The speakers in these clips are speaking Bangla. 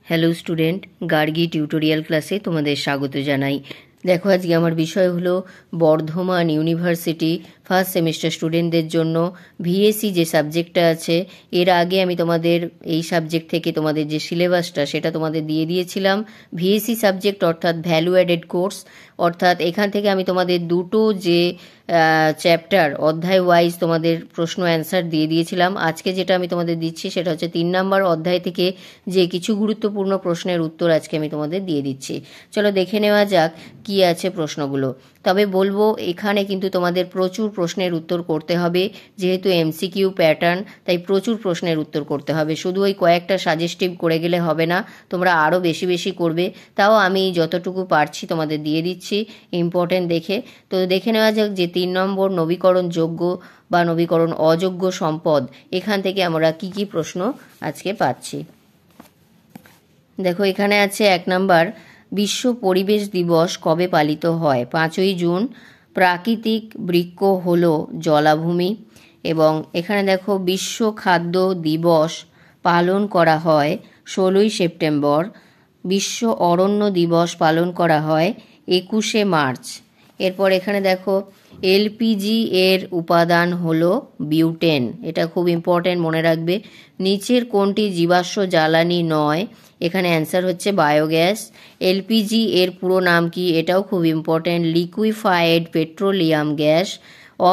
হ্যালো স্টুডেন্ট, গার্গী টিউটোরিয়াল ক্লাসে তোমাদের স্বাগত জানাই। দেখো, আজকে আমার বিষয় হলো বর্ধমান ইউনিভার্সিটি ফার্স্ট সেমিস্টার স্টুডেন্টদের জন্য ভিএসসি যে সাবজেক্টটা আছে। এর আগে আমি তোমাদের এই সাবজেক্ট থেকে তোমাদের যে সিলেবাসটা সেটা তোমাদের দিয়ে দিয়েছিলাম। ভিএসসি সাবজেক্ট অর্থাৎ ভ্যালু অ্যাডেড কোর্স, অর্থাৎ এখান থেকে আমি তোমাদের দুটো যে চ্যাপ্টার অধ্যায় ওয়াইজ তোমাদের প্রশ্ন অ্যান্সার দিয়ে দিয়েছিলাম। আজকে যেটা আমি তোমাদের দিচ্ছি সেটা হচ্ছে 3 নম্বর অধ্যায় থেকে যে কিছু গুরুত্বপূর্ণ প্রশ্নের উত্তর আজকে আমি তোমাদের দিয়ে দিচ্ছি। চলো দেখে নেওয়া যাক কি আছে প্রশ্নগুলো। তবে বলবো এখানে কিন্তু তোমাদের প্রচুর প্রশ্নের উত্তর করতে হবে, যেহেতু এমসিকিউ প্যাটার্ন, তাই প্রচুর প্রশ্নের উত্তর করতে হবে। শুধু ওই কয়েকটা সাজেস্টিভ করে গেলে হবে না, তোমরা আরও বেশি বেশি করবে। তাও আমি যতটুকু পারছি তোমাদের দিয়ে দিচ্ছি ইম্পর্টেন্ট দেখে। তো দেখে নেওয়া যাক যে 3 নম্বর নবীকরণযোগ্য বা নবীকরণ অযোগ্য সম্পদ, এখান থেকে আমরা কি কি প্রশ্ন আজকে পাচ্ছি। দেখো, এখানে আছে 1 নম্বর, বিশ্ব পরিবেশ দিবস কবে পালিত হয়? 5ই জুন। প্রাকৃতিক বৃক্ষ হলো জলাভূমি। এবং এখানে দেখো, বিশ্ব খাদ্য দিবস পালন করা হয় 16ই সেপ্টেম্বর। বিশ্ব অরণ্য দিবস পালন করা হয় 21শে মার্চ। এরপর এখানে দেখো, এলপিজি এর উপাদান হলো বিউটেন। এটা খুব ইম্পর্টেন্ট, মনে রাখবে। নিচের কোনটি জীবাশ্ম জ্বালানি নয়? এখানে অ্যান্সার হচ্ছে বায়োগ্যাস। এলপিজি এর পুরো নাম কি? এটাও খুব ইম্পর্টেন্ট, লিকুইফাইড পেট্রোলিয়াম গ্যাস।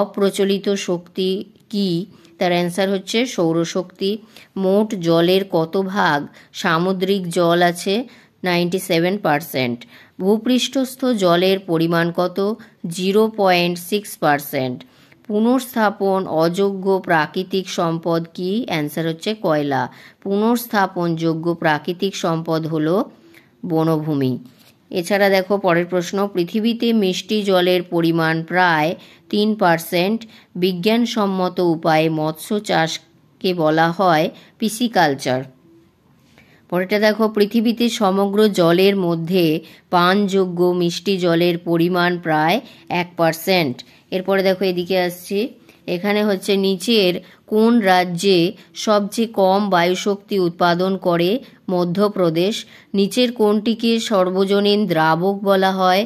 অপ্রচলিত শক্তি কি? তার অ্যান্সার হচ্ছে সৌরশক্তি। মোট জলের কত ভাগ সামুদ্রিক জল আছে? 97%। ভূপৃষ্ঠস্থ জলের পরিমাণ কত? 0.6%। পুনর্স্থাপন অযোগ্য প্রাকৃতিক সম্পদ কি? অ্যান্সার হচ্ছে কয়লা। পুনর্স্থাপনযোগ্য প্রাকৃতিক সম্পদ হলো বনভূমি। এছাড়া দেখো পরের প্রশ্ন, পৃথিবীতে মিষ্টি জলের পরিমাণ প্রায় 3%। বিজ্ঞানসম্মত উপায়ে মৎস্য চাষকে বলা হয় পিসিকালচার। পরেরটা দেখো, পৃথিবীতে সমগ্র জলের মধ্যে পানযোগ্য মিষ্টি জলের পরিমাণ প্রায় 1%। এরপরে দেখো এদিকে আসছি, এখানে হচ্ছে নিচের কোন রাজ্যে সবচেয়ে কম বায়ুশক্তি উৎপাদন করে? মধ্যপ্রদেশ। নিচের কোনটিকে সর্বজনীন দ্রাবক বলা হয়?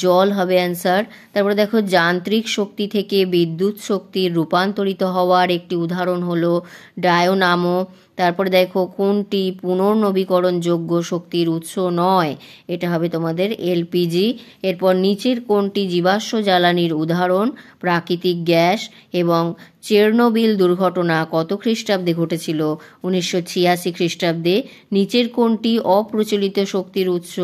জল হবে অ্যান্সার। তারপরে দেখো, যান্ত্রিক শক্তি থেকে বিদ্যুৎ শক্তির রূপান্তরিত হওয়ার একটি উদাহরণ হলো ডায়োনামো। তারপরে দেখো, কোনটি পুনর্নবীকরণযোগ্য শক্তির উৎস নয়? এটা হবে তোমাদের এলপিজি। এরপর নিচের কোনটি জীবাশ্ম জ্বালানির উদাহরণ? প্রাকৃতিক গ্যাস। এবং চেরনোবিল দুর্ঘটনা কত খ্রিস্টাব্দে ঘটেছিল? 1986 খ্রিস্টাব্দে। নিচের কোনটি অপ্রচলিত শক্তির উৎস?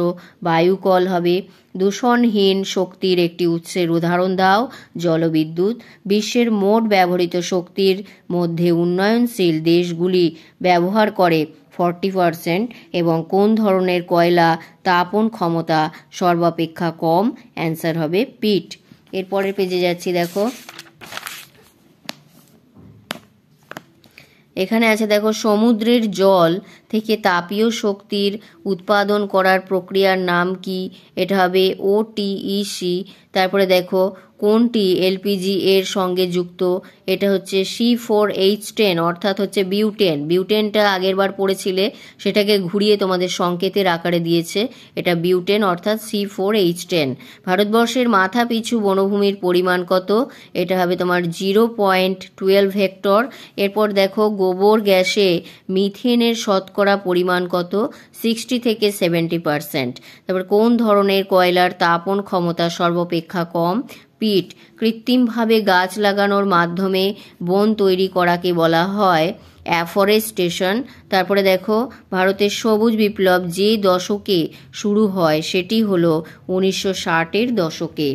বায়ুকল হবে। দূষণহীন শক্তির একটি উৎসের উদাহরণ দাও। জলবিদ্যুৎ। বিশ্বের মোট ব্যবহৃত শক্তির মধ্যে উন্নয়নশীল দেশগুলি ব্যবহার করে 40%। এবং কোন ধরনের কয়লা তাপন ক্ষমতা সর্বাপেক্ষা কম? অ্যান্সার হবে পিট। এরপরের পেজে যাচ্ছি, দেখো এখানে আছে, দেখো সমুদ্রের জল থেকে তাপীয় শক্তির উৎপাদন করার প্রক্রিয়ার নাম কি? এটা হবে ওটিইসি। তারপরে দেখো, কোনটি এলপিজি এর সঙ্গে যুক্ত? এটা হচ্ছে C4H10, অর্থাৎ হচ্ছে বিউটেন। বিউটেনটা আগের বার পড়েছিলে, সেটাকে ঘুরিয়ে তোমাদের সংকেতের আকারে দিয়েছে। এটা বিউটেন অর্থাৎ C4H10। ভারতবর্ষের মাথা পিছু বনভূমির পরিমাণ কত? এটা হবে তোমার 0.12 হেক্টর। এরপর দেখো, গোবর গ্যাসে মিথেনের শতকরা পরিমাণ কত? 60 থেকে 70%। তারপর কোন ধরনের কয়লার তাপন ক্ষমতা সর্বাপেক্ষা কম? পিট। কৃত্রিমভাবে গাছ লাগানোর মাধ্যমে বন তৈরি করাকে বলা হয় অ্যাফরেস্টেশন। তারপরে দেখো, ভারতের সবুজ বিপ্লব যে দশকে শুরু হয় সেটি হলো 1960-এর দশকে।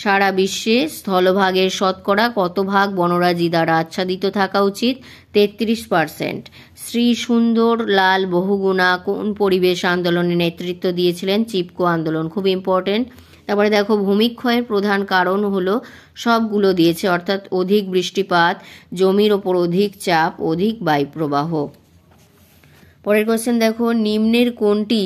সারা বিশ্বে স্থলভাগের শতকরা কত ভাগ বনরাজি দ্বারা আচ্ছাদিত থাকা উচিত? 33%। শ্রী সুন্দর লাল বহুগুণা কোন পরিবেশ আন্দোলনে নেতৃত্ব দিয়েছিলেন? চিপকো আন্দোলন। খুব ইম্পর্টেন্ট। তারপরে দেখো, ভূমিক্ষয়ের প্রধান কারণ হলো, সবগুলো দিয়েছে, অর্থাৎ অধিক বৃষ্টিপাত, জমির ওপর অধিক চাপ, অধিক বায়ুপ্রবাহ। পরের কোশ্চেন দেখো, নিম্নের কোনটি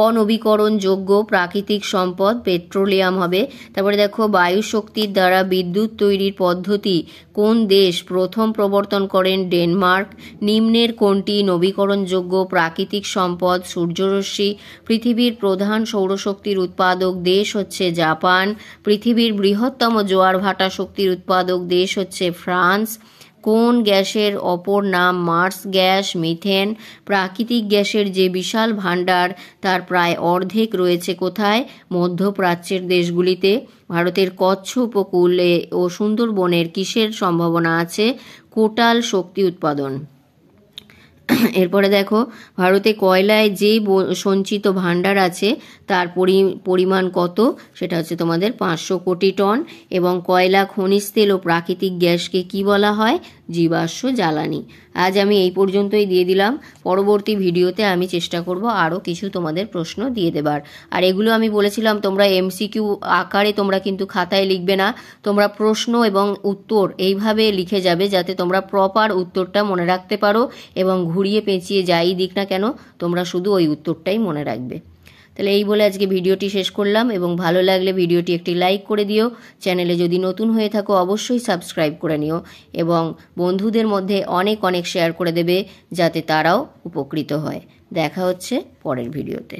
অনবীকরণযোগ্য প্রাকৃতিক সম্পদ? পেট্রোলিয়াম হবে। তারপরে দেখো, বায়ু শক্তির দ্বারা বিদ্যুৎ তৈরির পদ্ধতি কোন দেশ প্রথম প্রবর্তন করেন? ডেনমার্ক। নিম্নের কোনটি নবীকরণযোগ্য প্রাকৃতিক সম্পদ? সূর্যরশ্মি। পৃথিবীর প্রধান সৌরশক্তির উৎপাদক দেশ হচ্ছে জাপান। পৃথিবীর বৃহত্তম জোয়ার ভাটা শক্তির উৎপাদক দেশ হচ্ছে ফ্রান্স। কোন গ্যাসের অপর নাম মার্স গ্যাস? মিথেন। প্রাকৃতিক গ্যাসের যে বিশাল ভাণ্ডার তার প্রায় অর্ধেক রয়েছে কোথায়? মধ্যপ্রাচ্যের দেশগুলিতে। ভারতের কচ্ছ উপকূলে ও সুন্দরবনের কিসের সম্ভাবনা আছে? কোটাল শক্তি উৎপাদন। এরপরে দেখো, ভারতে কয়লায় যে সঞ্চিত ভাণ্ডার আছে তার পরিমাণ কত? সেটা হচ্ছে তোমাদের 500 কোটি টন। এবং কয়লা, খনিজ তেল ও প্রাকৃতিক গ্যাসকে কি বলা হয়? জীবাশ্ম জ্বালানি। আজ আমি এই পর্যন্তই দিয়ে দিলাম। পরবর্তী ভিডিওতে আমি চেষ্টা করব আরও কিছু তোমাদের প্রশ্ন দিয়ে দেবার। আর এগুলো আমি বলেছিলাম তোমরা এমসিকিউ আকারে তোমরা কিন্তু খাতায় লিখবে না, তোমরা প্রশ্ন এবং উত্তর এইভাবে লিখে যাবে যাতে তোমরা প্রপার উত্তরটা মনে রাখতে পারো, এবং ঘুরিয়ে পেঁচিয়ে যাই দিক না কেন তোমরা শুধু ওই উত্তরটাই মনে রাখবে। তাহলে এই বলে আজকে ভিডিওটি শেষ করলাম, এবং ভালো লাগলে ভিডিওটি একটি লাইক করে দিও। চ্যানেলে যদি নতুন হয়ে থাকো অবশ্যই সাবস্ক্রাইব করে নিও, এবং বন্ধুদের মধ্যে অনেক অনেক শেয়ার করে দেবে যাতে তারাও উপকৃত হয়। দেখা হচ্ছে পরের ভিডিওতে।